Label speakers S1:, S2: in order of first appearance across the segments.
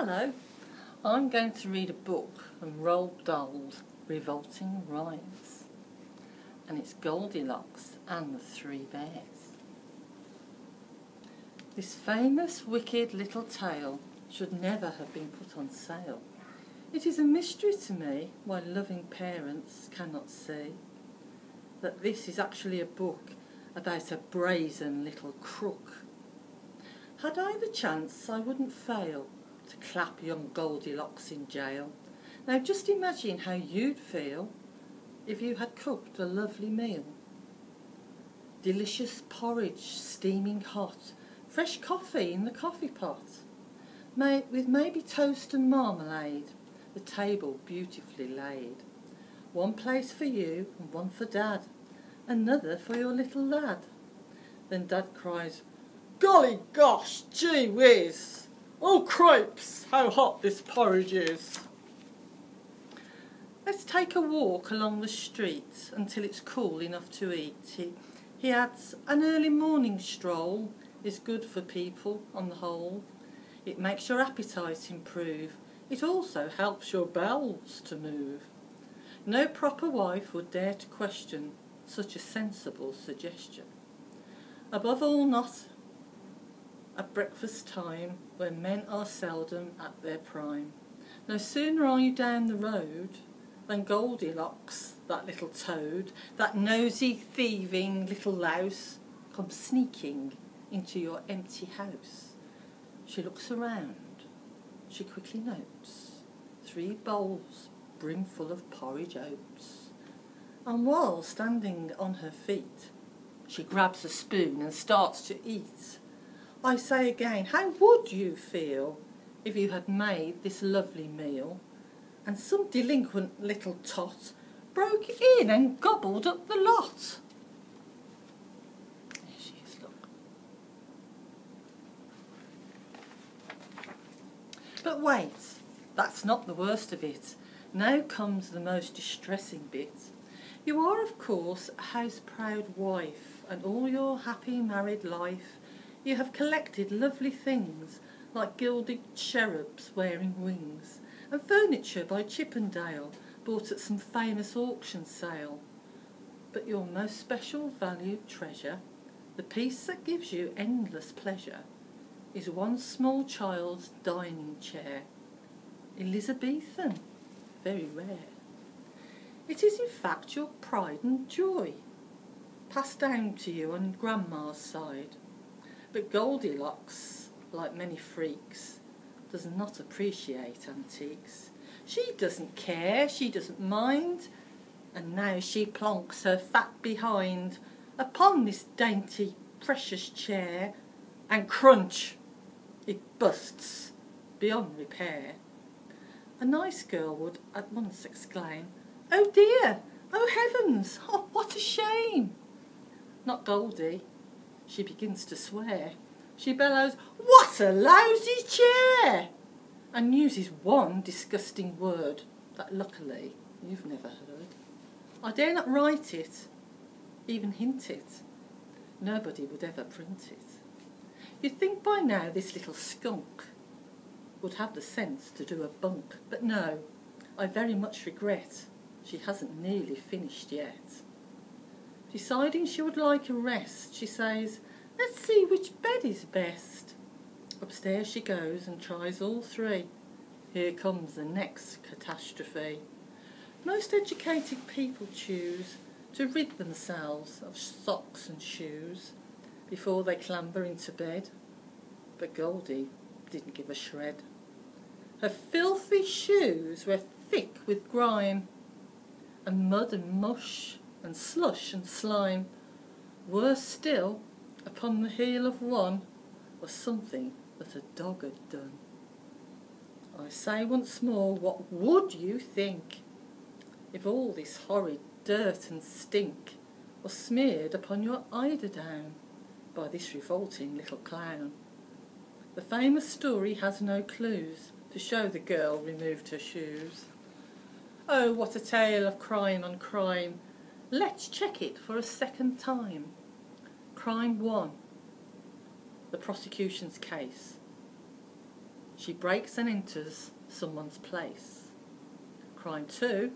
S1: Hello, I'm going to read a book from Roald Dahl's Revolting Rhymes, and it's Goldilocks and the Three Bears. This famous wicked little tale should never have been put on sale. It is a mystery to me why loving parents cannot see that this is actually a book about a brazen little crook. Had I the chance, I wouldn't fail to clap young Goldilocks in jail. Now just imagine how you'd feel if you had cooked a lovely meal. Delicious porridge steaming hot, fresh coffee in the coffee pot, with maybe toast and marmalade, the table beautifully laid. One place for you and one for Dad, another for your little lad. Then Dad cries, "Golly gosh, gee whiz! Oh cripes, how hot this porridge is!" Let's take a walk along the street until it's cool enough to eat. He adds, an early morning stroll is good for people on the whole. It makes your appetite improve. It also helps your bowels to move. No proper wife would dare to question such a sensible suggestion. Above all, not at breakfast time, when men are seldom at their prime. No sooner are you down the road than Goldilocks, that little toad, that nosy, thieving little louse, comes sneaking into your empty house. She looks around. She quickly notes 3 bowls brimful of porridge oats. And while standing on her feet, she grabs a spoon and starts to eat. I say again, how would you feel if you had made this lovely meal and some delinquent little tot broke in and gobbled up the lot? There she is, look. But wait, that's not the worst of it. Now comes the most distressing bit. You are, of course, a house-proud wife, and all your happy married life you have collected lovely things like gilded cherubs wearing wings, and furniture by Chippendale bought at some famous auction sale. But your most special valued treasure, the piece that gives you endless pleasure, is one small child's dining chair, Elizabethan, very rare. It is in fact your pride and joy, passed down to you on Grandma's side. But Goldilocks, like many freaks, does not appreciate antiques. She doesn't care, she doesn't mind, and now she plonks her fat behind upon this dainty, precious chair, and crunch, it busts beyond repair. A nice girl would at once exclaim, "Oh dear, oh heavens, oh what a shame!" Not Goldie. She begins to swear. She bellows, "What a lousy chair!" and uses one disgusting word that luckily you've never heard. I dare not write it, even hint it. Nobody would ever print it. You'd think by now this little skunk would have the sense to do a bunk, but no, I very much regret she hasn't nearly finished yet. Deciding she would like a rest, she says, "Let's see which bed is best." Upstairs she goes and tries all 3. Here comes the next catastrophe. Most educated people choose to rid themselves of socks and shoes before they clamber into bed. But Goldie didn't give a shred. Her filthy shoes were thick with grime, and mud and mush and slush and slime. Worse still, upon the heel of one was something that a dog had done. I say once more, what would you think if all this horrid dirt and stink was smeared upon your eiderdown by this revolting little clown? The famous story has no clues to show the girl removed her shoes. Oh, what a tale of crime on crime! Let's check it for a second time. Crime 1. The prosecution's case. She breaks and enters someone's place. Crime 2,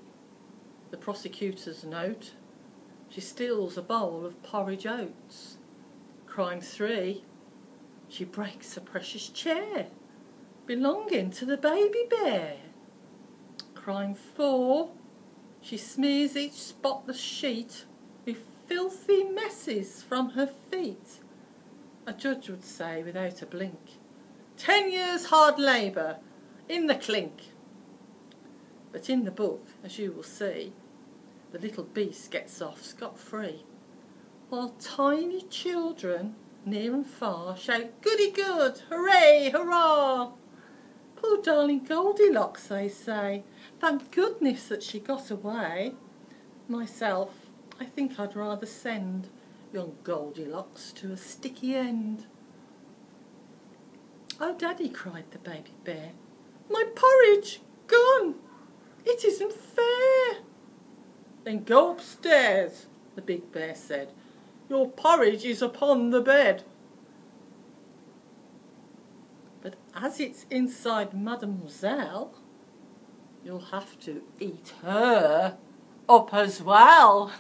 S1: the prosecutor's note. She steals a bowl of porridge oats. Crime 3, she breaks a precious chair belonging to the baby bear. Crime 4, she smears each spotless sheet with filthy messes from her feet. A judge would say without a blink, 10 years hard labour in the clink. But in the book, as you will see, the little beast gets off scot-free, while tiny children near and far shout, goody good, hooray, hurrah. Poor darling Goldilocks, they say, thank goodness that she got away. Myself, I think I'd rather send young Goldilocks to a sticky end. Oh, Daddy, cried the baby bear, my porridge gone. It isn't fair. Then go upstairs, the big bear said. Your porridge is upon the bed. But as it's inside Mademoiselle, you'll have to eat her up as well.